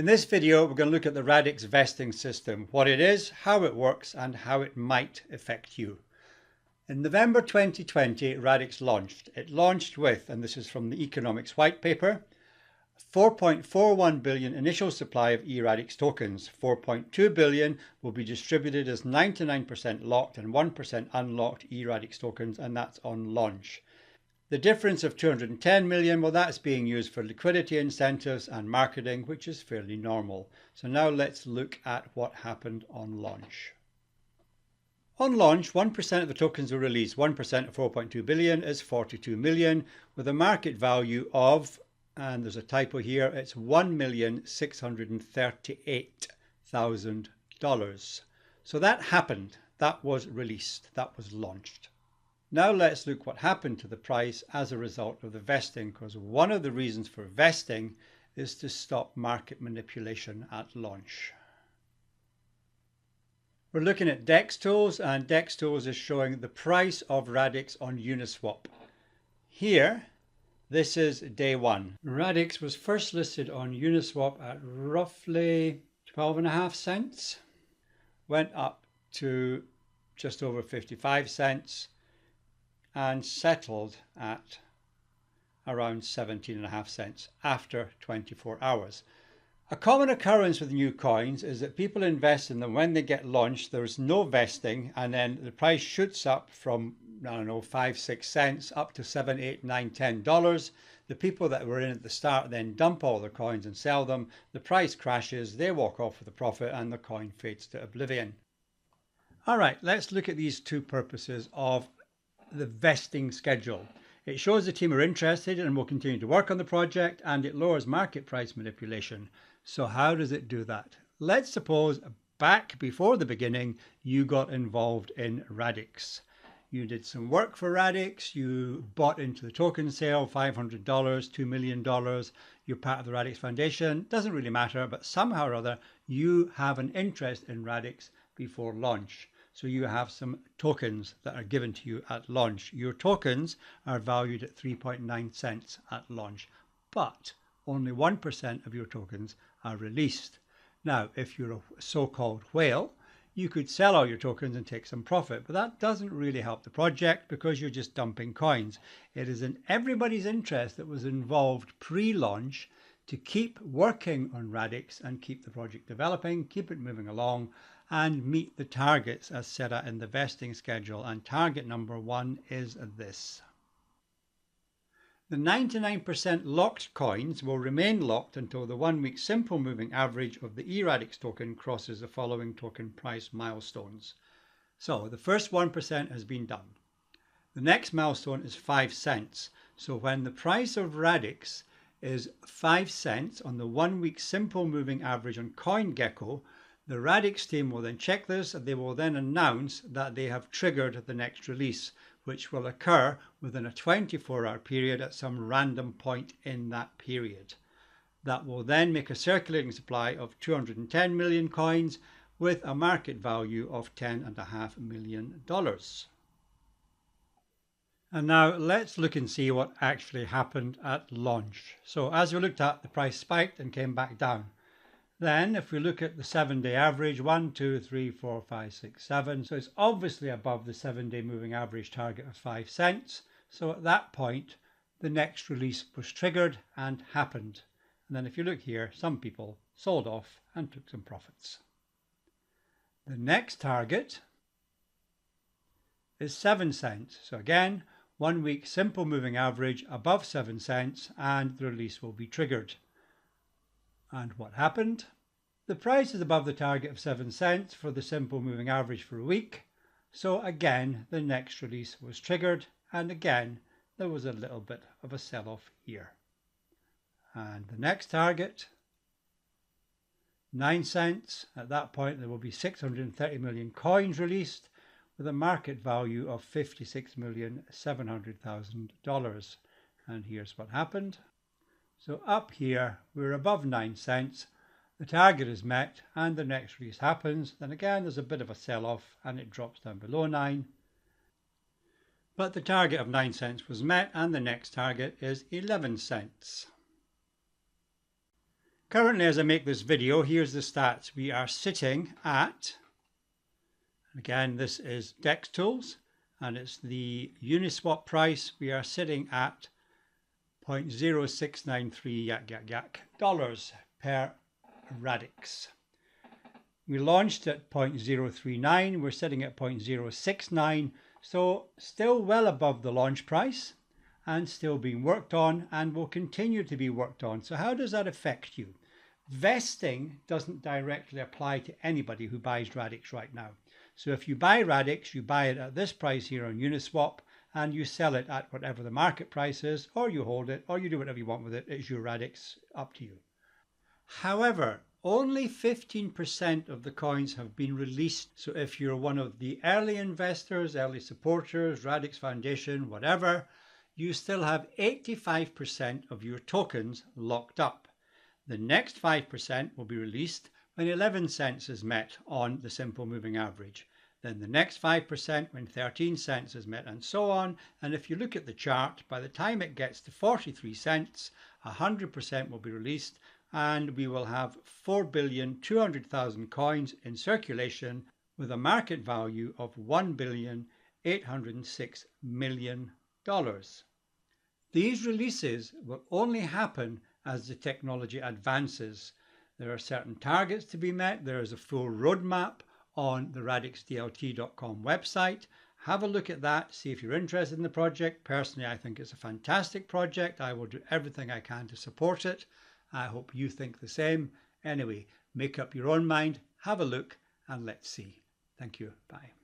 In this video, we're going to look at the Radix vesting system, what it is, how it works, and how it might affect you. In November 2020, Radix launched. It launched with, and this is from the economics white paper, 4.41 billion initial supply of eRadix tokens. 4.2 billion will be distributed as 99% locked and 1% unlocked eRadix tokens, and that's on launch. The difference of 210 million, well, that's being used for liquidity incentives and marketing, which is fairly normal. So now let's look at what happened on launch. On launch, 1% of the tokens were released. 1% of 4.2 billion is 42 million, with a market value of, and there's a typo here, it's $1,638,000. So that happened. That was released. That was launched. Now let's look what happened to the price as a result of the vesting, because one of the reasons for vesting is to stop market manipulation at launch. We're looking at DEX tools, and DEX tools is showing the price of Radix on Uniswap. Here, this is day one. Radix was first listed on Uniswap at roughly 12.5 cents, went up to just over 55 cents, and settled at around 17.5 cents after 24 hours. A common occurrence with new coins is that people invest in them when they get launched, there's no vesting, and then the price shoots up from, I don't know, 5, 6 cents up to 7, 8, 9, $10. The people that were in at the start then dump all their coins and sell them. The price crashes, they walk off with a profit, and the coin fades to oblivion. All right, let's look at these two purposes of the vesting schedule. It shows the team are interested and will continue to work on the project, and it lowers market price manipulation. So how does it do that? Let's suppose back before the beginning, you got involved in Radix. You did some work for Radix, you bought into the token sale, $500, $2 million, you're part of the Radix Foundation, doesn't really matter, but somehow or other, you have an interest in Radix before launch. So you have some tokens that are given to you at launch. Your tokens are valued at 3.9 cents at launch, but only 1% of your tokens are released. Now, if you're a so-called whale, you could sell all your tokens and take some profit, but that doesn't really help the project because you're just dumping coins. It is in everybody's interest that was involved pre-launch to keep working on Radix and keep the project developing, keep it moving along, and meet the targets as set out in the vesting schedule. And target number 1 is this. The 99% locked coins will remain locked until the 1-week simple moving average of the eRadix token crosses the following token price milestones. So the first 1% has been done. The next milestone is 5 cents. So when the price of Radix is 5 cents on the 1-week simple moving average on CoinGecko, the Radix team will then check this, and they will then announce that they have triggered the next release, which will occur within a 24-hour period at some random point in that period. That will then make a circulating supply of 210 million coins with a market value of $10.5 million. And now let's look and see what actually happened at launch. So as we looked at, the price spiked and came back down. Then if we look at the 7-day average, 1, 2, 3, 4, 5, 6, 7. So it's obviously above the 7-day moving average target of 5 cents. So at that point, the next release was triggered and happened. And then if you look here, some people sold off and took some profits. The next target is 7 cents. So again, 1 week simple moving average above 7 cents, and the release will be triggered. And what happened? The price is above the target of 7 cents for the simple moving average for a week. So again, the next release was triggered, and again, there was a little bit of a sell-off here. And the next target, 9 cents. At that point, there will be 630 million coins released with a market value of $56,700,000. And here's what happened. So up here, we're above 9 cents. The target is met and the next release happens. Then again, there's a bit of a sell-off and it drops down below 9. But the target of 9 cents was met and the next target is 11 cents. Currently, as I make this video, here's the stats. We are sitting at, again, this is DEX Tools, and it's the Uniswap price. We are sitting at 0.0693 dollars per Radix. We launched at 0.039, we're sitting at 0.069, so still well above the launch price and still being worked on and will continue to be worked on. So how does that affect you? Vesting doesn't directly apply to anybody who buys Radix right now. So if you buy Radix, you buy it at this price here on Uniswap and you sell it at whatever the market price is, or you hold it, or you do whatever you want with it. It's your Radix, up to you. However, only 15% of the coins have been released. So if you're one of the early investors, early supporters, Radix Foundation, whatever, you still have 85% of your tokens locked up. The next 5% will be released when 11 cents is met on the simple moving average. Then the next 5% when 13 cents is met, and so on. And if you look at the chart, by the time it gets to 43 cents, 100% will be released, and we will have 4,200,000 coins in circulation with a market value of $1,806,000,000. These releases will only happen as the technology advances. There are certain targets to be met. There is a full roadmap on the radixdlt.com website. Have a look at that, see if you're interested in the project. Personally, I think it's a fantastic project. I will do everything I can to support it. I hope you think the same. Anyway, make up your own mind, have a look, and let's see. Thank you. Bye.